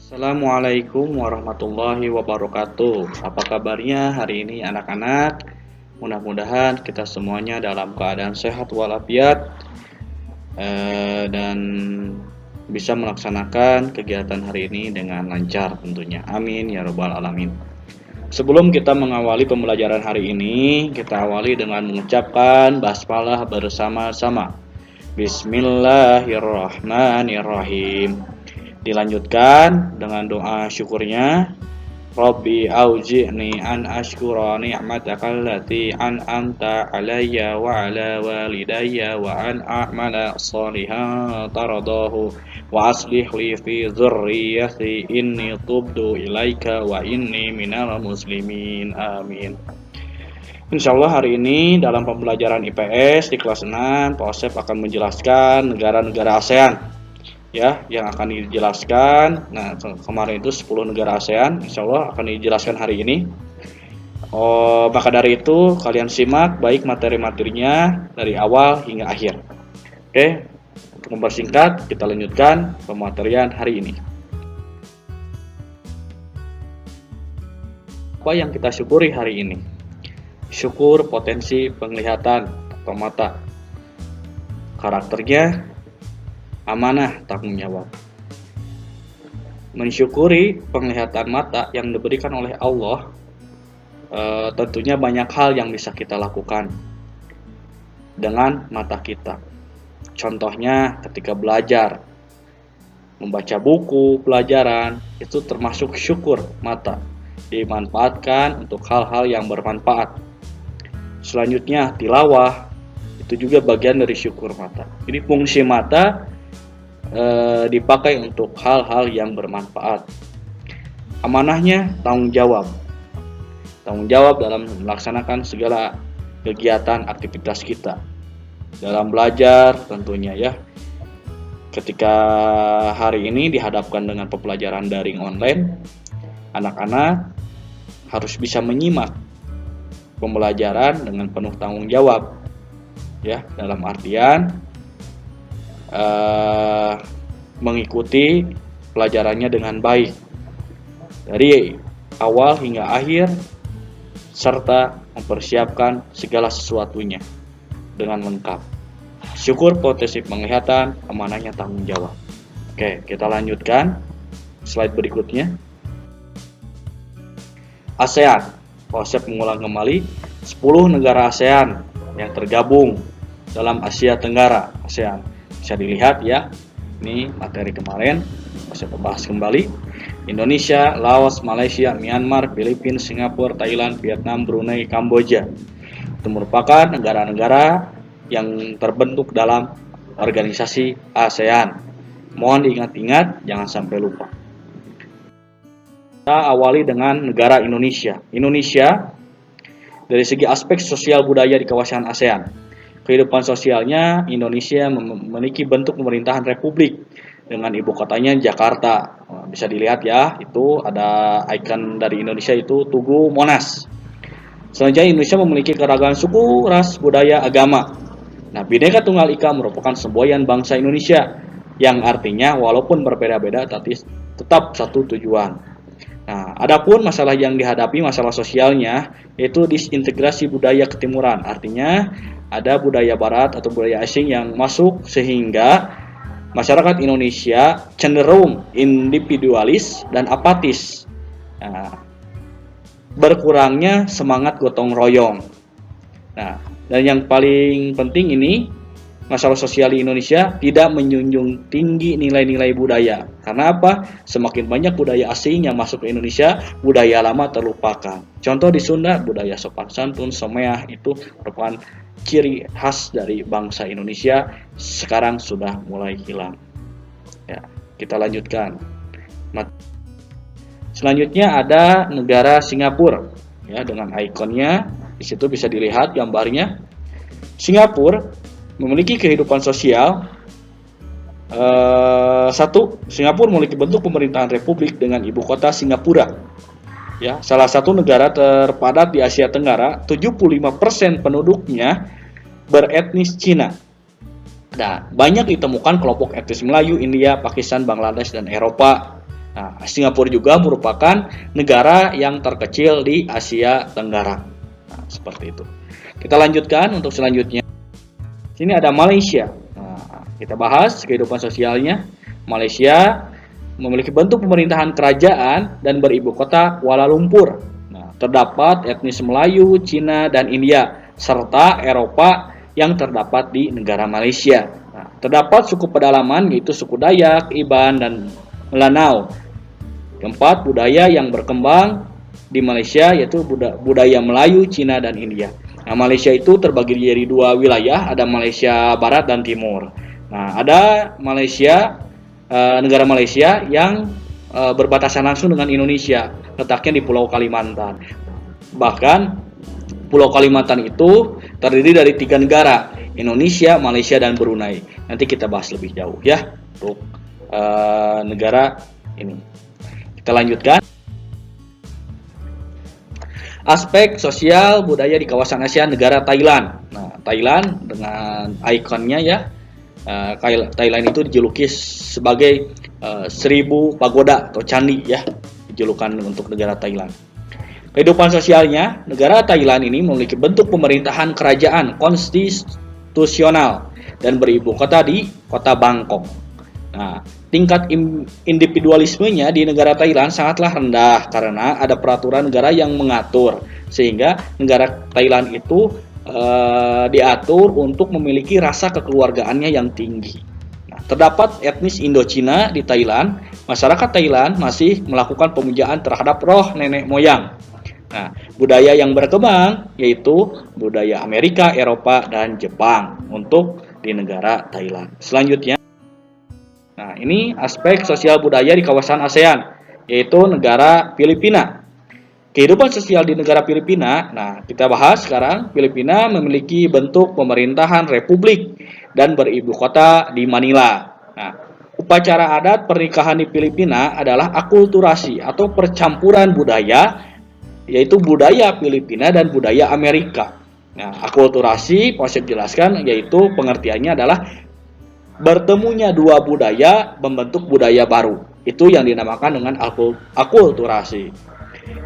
Assalamualaikum warahmatullahi wabarakatuh. Apa kabarnya hari ini anak-anak? Mudah-mudahan kita semuanya dalam keadaan sehat walafiat dan bisa melaksanakan kegiatan hari ini dengan lancar tentunya. Amin ya robbal alamin. Sebelum kita mengawali pembelajaran hari ini, kita awali dengan mengucapkan basmalah bersama-sama. Bismillahirrahmanirrahim. Dilanjutkan dengan doa syukurnya. Rabbi auzi'ni an ashkura ni'mataka allati an'amta alayya wa ala walidayya wa an a'mala shalihan taradahu wa aslih li fi dzurriyyati inni tubtu ilaika wa inni minal muslimin. Amin. Insyaallah hari ini dalam pembelajaran IPS di kelas 6, Pak Osep akan menjelaskan negara-negara ASEAN ya yang akan dijelaskan. Nah, kemarin itu 10 negara ASEAN, insya Allah akan dijelaskan hari ini. Maka dari itu kalian simak baik materi-materinya dari awal hingga akhir. Oke, untuk mempersingkat kita lanjutkan pematerian hari ini. Apa yang kita syukuri hari ini? Syukur potensi penglihatan atau mata. Karakternya amanah, tanggung jawab. Mensyukuri penglihatan mata yang diberikan oleh Allah, tentunya banyak hal yang bisa kita lakukan dengan mata kita. Contohnya ketika belajar, membaca buku pelajaran, itu termasuk syukur mata, dimanfaatkan untuk hal-hal yang bermanfaat. Selanjutnya tilawah, itu juga bagian dari syukur mata. Jadi fungsi mata dipakai untuk hal-hal yang bermanfaat. Amanahnya tanggung jawab dalam melaksanakan segala kegiatan aktivitas kita dalam belajar tentunya ya. Ketika hari ini dihadapkan dengan pembelajaran daring online, anak-anak harus bisa menyimak pembelajaran dengan penuh tanggung jawab ya, dalam artian mengikuti pelajarannya dengan baik dari awal hingga akhir, serta mempersiapkan segala sesuatunya dengan lengkap. Syukur potensi penglihatan, amanahnya tanggung jawab. Oke, kita lanjutkan slide berikutnya. ASEAN, konsep mengulang kembali 10 negara ASEAN yang tergabung dalam Asia Tenggara. ASEAN bisa dilihat ya, ini materi kemarin saya bahas kembali. Indonesia, Laos, Malaysia, Myanmar, Filipina, Singapura, Thailand, Vietnam, Brunei, Kamboja. Itu merupakan negara-negara yang terbentuk dalam organisasi ASEAN. Mohon diingat-ingat, jangan sampai lupa. Kita awali dengan negara Indonesia. Indonesia dari segi aspek sosial budaya di kawasan ASEAN. Kehidupan sosialnya, Indonesia memiliki bentuk pemerintahan republik dengan ibu kotanya Jakarta. Bisa dilihat ya, itu ada ikon dari Indonesia, itu Tugu Monas. Selanjutnya Indonesia memiliki keragaman suku, ras, budaya, agama. Nah, Bhinneka Tunggal Ika merupakan semboyan bangsa Indonesia yang artinya walaupun berbeda-beda tapi tetap satu tujuan. Nah, adapun masalah yang dihadapi, masalah sosialnya, yaitu disintegrasi budaya ketimuran. Artinya ada budaya barat atau budaya asing yang masuk sehingga masyarakat Indonesia cenderung individualis dan apatis. Nah, berkurangnya semangat gotong royong. Nah, dan yang paling penting ini, masalah sosial di Indonesia tidak menjunjung tinggi nilai-nilai budaya. Karena apa? Semakin banyak budaya asing yang masuk ke Indonesia, budaya lama terlupakan. Contoh di Sunda, budaya sopan santun, someah itu merupakan ciri khas dari bangsa Indonesia, sekarang sudah mulai hilang. Ya, kita lanjutkan. Selanjutnya ada negara Singapura, ya, dengan ikonnya. Di situ bisa dilihat gambarnya. Singapura memiliki kehidupan sosial. Singapura memiliki bentuk pemerintahan republik dengan ibu kota Singapura. Ya, salah satu negara terpadat di Asia Tenggara, 75% penduduknya beretnis Cina. Nah, banyak ditemukan kelompok etnis Melayu, India, Pakistan, Bangladesh, dan Eropa. Nah, Singapura juga merupakan negara yang terkecil di Asia Tenggara. Nah, seperti itu. Kita lanjutkan untuk selanjutnya. Sini ada Malaysia. Nah, kita bahas kehidupan sosialnya. Malaysia memiliki bentuk pemerintahan kerajaan dan beribu kota Kuala Lumpur. Nah, terdapat etnis Melayu, Cina, dan India, serta Eropa yang terdapat di negara Malaysia. Nah, terdapat suku pedalaman yaitu suku Dayak, Iban, dan Melanau. Keempat, budaya yang berkembang di Malaysia yaitu budaya Melayu, Cina, dan India. Nah, Malaysia itu terbagi jadi dua wilayah, ada Malaysia Barat dan Timur. Nah, ada Malaysia, negara Malaysia yang berbatasan langsung dengan Indonesia, letaknya di Pulau Kalimantan. Bahkan Pulau Kalimantan itu terdiri dari 3 negara, Indonesia, Malaysia, dan Brunei. Nanti kita bahas lebih jauh ya untuk negara ini. Kita lanjutkan. Aspek sosial budaya di kawasan Asia negara Thailand. Nah, Thailand dengan ikonnya ya, Thailand itu dijuluki sebagai 1000 pagoda atau candi ya, dijulukan untuk negara Thailand. Kehidupan sosialnya, negara Thailand ini memiliki bentuk pemerintahan kerajaan konstitusional dan beribu kota di kota Bangkok. Nah, tingkat individualismenya di negara Thailand sangatlah rendah karena ada peraturan negara yang mengatur, sehingga negara Thailand itu diatur untuk memiliki rasa kekeluargaannya yang tinggi. Nah, terdapat etnis Indochina di Thailand. Masyarakat Thailand masih melakukan pemujaan terhadap roh nenek moyang. Nah, budaya yang berkembang yaitu budaya Amerika, Eropa, dan Jepang untuk di negara Thailand. Selanjutnya, nah, ini aspek sosial budaya di kawasan ASEAN, yaitu negara Filipina. Kehidupan sosial di negara Filipina, nah kita bahas sekarang. Filipina memiliki bentuk pemerintahan republik dan beribu kota di Manila. Nah, upacara adat pernikahan di Filipina adalah akulturasi atau percampuran budaya, yaitu budaya Filipina dan budaya Amerika. Nah, akulturasi, mau saya jelaskan, yaitu pengertiannya adalah bertemunya dua budaya membentuk budaya baru. Itu yang dinamakan dengan akulturasi.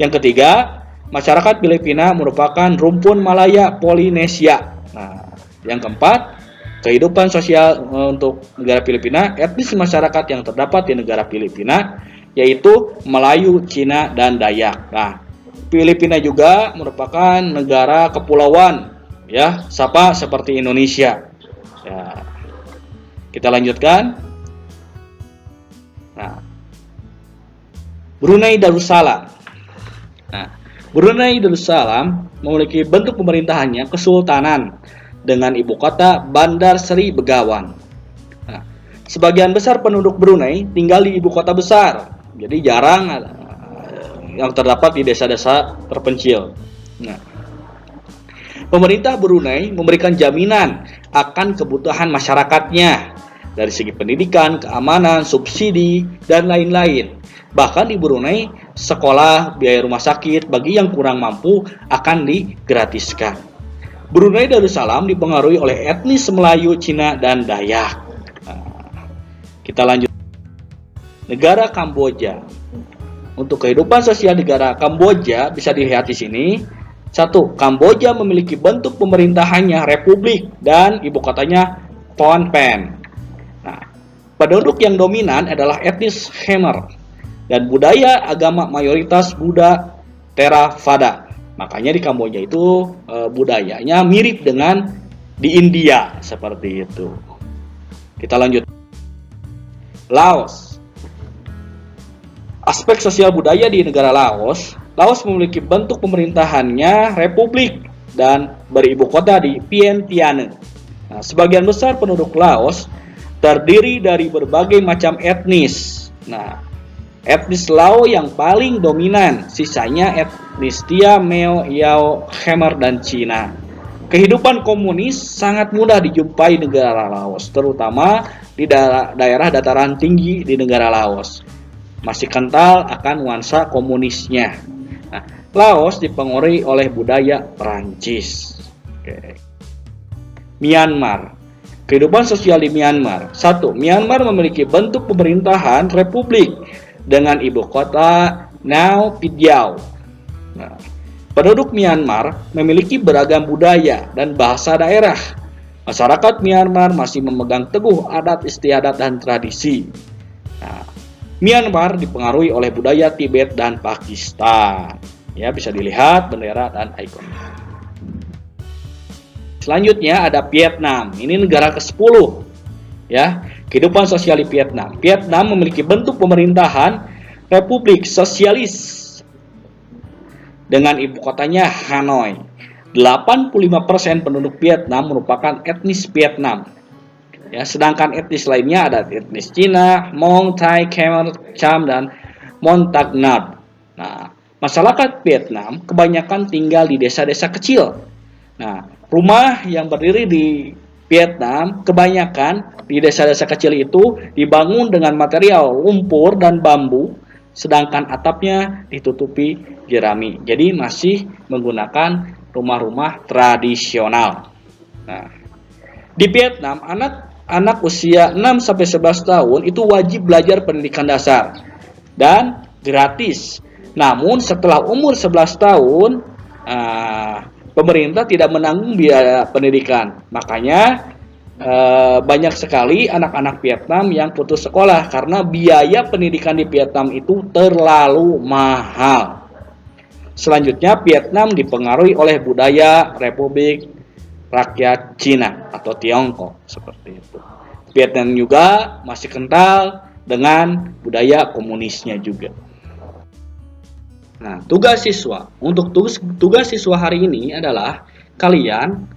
Yang ketiga, masyarakat Filipina merupakan rumpun Malaya Polinesia. Nah, yang keempat, kehidupan sosial untuk negara Filipina, etnis masyarakat yang terdapat di negara Filipina yaitu Melayu, Cina, dan Dayak. Nah, Filipina juga merupakan negara kepulauan, ya, sama seperti Indonesia. Ya, kita lanjutkan. Nah, Brunei Darussalam. Nah, Brunei Darussalam memiliki bentuk pemerintahannya kesultanan dengan ibu kota Bandar Seri Begawan. Nah, sebagian besar penduduk Brunei tinggal di ibu kota besar, jadi jarang yang terdapat di desa-desa terpencil. Nah, pemerintah Brunei memberikan jaminan akan kebutuhan masyarakatnya dari segi pendidikan, keamanan, subsidi, dan lain-lain. Bahkan di Brunei, sekolah, biaya rumah sakit bagi yang kurang mampu akan digratiskan. Brunei Darussalam dipengaruhi oleh etnis Melayu, Cina, dan Dayak. Nah, kita lanjut. Negara Kamboja. Untuk kehidupan sosial negara Kamboja bisa dilihat di sini. 1. Kamboja memiliki bentuk pemerintahannya republik dan ibu kotanya Phnom Penh. Nah, penduduk yang dominan adalah etnis Khmer dan budaya agama mayoritas Buddha Theravada. Makanya di Kamboja itu budayanya mirip dengan di India seperti itu. Kita lanjut. Laos. Aspek sosial budaya di negara Laos. Laos memiliki bentuk pemerintahannya republik dan beribu kota di Vientiane. Nah, sebagian besar penduduk Laos terdiri dari berbagai macam etnis. Nah, etnis Lao yang paling dominan, sisanya etnis Tia, Meo, Yao, Khmer, dan Cina. Kehidupan komunis sangat mudah dijumpai di negara Laos, terutama di daerah dataran tinggi di negara Laos. Masih kental akan nuansa komunisnya. Nah, Laos dipengaruhi oleh budaya Perancis. Myanmar. Kehidupan sosial di Myanmar. 1. Myanmar memiliki bentuk pemerintahan republik dengan ibu kota Naypyidaw. Nah, penduduk Myanmar memiliki beragam budaya dan bahasa daerah. Masyarakat Myanmar masih memegang teguh adat istiadat dan tradisi. Nah, Myanmar dipengaruhi oleh budaya Tibet dan Pakistan. Ya, bisa dilihat bendera dan ikon. Selanjutnya ada Vietnam. Ini negara ke-10. Ya, kehidupan sosial di Vietnam. Vietnam memiliki bentuk pemerintahan Republik Sosialis dengan ibu kotanya Hanoi. 85% penduduk Vietnam merupakan etnis Vietnam. Ya, sedangkan etnis lainnya ada etnis Cina, Hmong, Thai, Khmer, Cham, dan Montagnard. Nah, masyarakat Vietnam kebanyakan tinggal di desa-desa kecil. Nah, rumah yang berdiri di Vietnam kebanyakan di desa-desa kecil itu dibangun dengan material lumpur dan bambu, sedangkan atapnya ditutupi jerami. Jadi masih menggunakan rumah-rumah tradisional. Nah, di Vietnam anak usia 6-11 tahun itu wajib belajar pendidikan dasar dan gratis. Namun setelah umur 11 tahun pemerintah tidak menanggung biaya pendidikan. Makanya banyak sekali anak-anak Vietnam yang putus sekolah karena biaya pendidikan di Vietnam itu terlalu mahal. Selanjutnya, Vietnam dipengaruhi oleh budaya Republik Rakyat Cina atau Tiongkok seperti itu. Vietnam juga masih kental dengan budaya komunisnya juga. Nah, tugas siswa. Untuk tugas siswa hari ini adalah kalian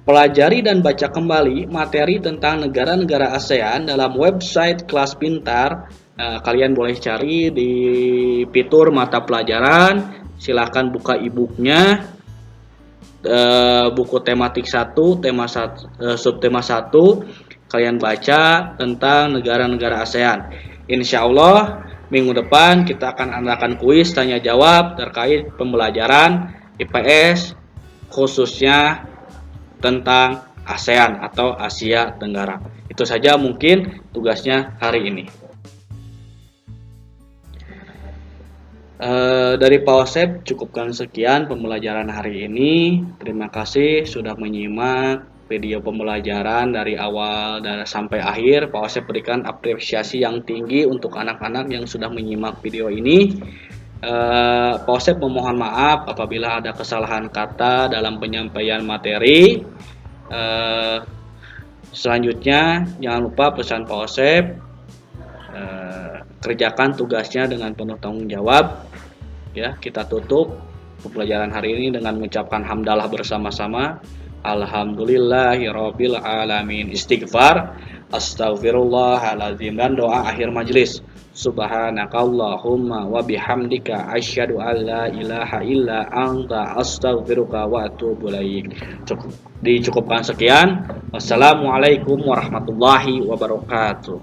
pelajari dan baca kembali materi tentang negara-negara ASEAN dalam website Kelas Pintar. Kalian boleh cari di fitur mata pelajaran. Silahkan buka e-booknya. Buku tematik 1, subtema 1. Kalian baca tentang negara-negara ASEAN. Insya Allah minggu depan kita akan adakan kuis tanya jawab terkait pembelajaran IPS khususnya tentang ASEAN atau Asia Tenggara. Itu saja mungkin tugasnya hari ini. Dari Pak Osep cukupkan sekian pembelajaran hari ini. Terima kasih sudah menyimak video pembelajaran dari awal dan sampai akhir. Pak Osep berikan apresiasi yang tinggi untuk anak-anak yang sudah menyimak video ini. Pak Osep memohon maaf apabila ada kesalahan kata dalam penyampaian materi. Selanjutnya jangan lupa pesan Pak Osep, kerjakan tugasnya dengan penuh tanggung jawab. Ya, kita tutup pembelajaran hari ini dengan mengucapkan hamdalah bersama-sama. Alhamdulillahirabbil alamin. Istighfar, astagfirullahaladzim, dan doa akhir majelis. Subhanakallahumma wa bihamdika asyhadu an la ilaha illa anta astaghfiruka wa atubu ilaik. Dicukupkan sekian. Wassalamualaikum warahmatullahi wabarakatuh.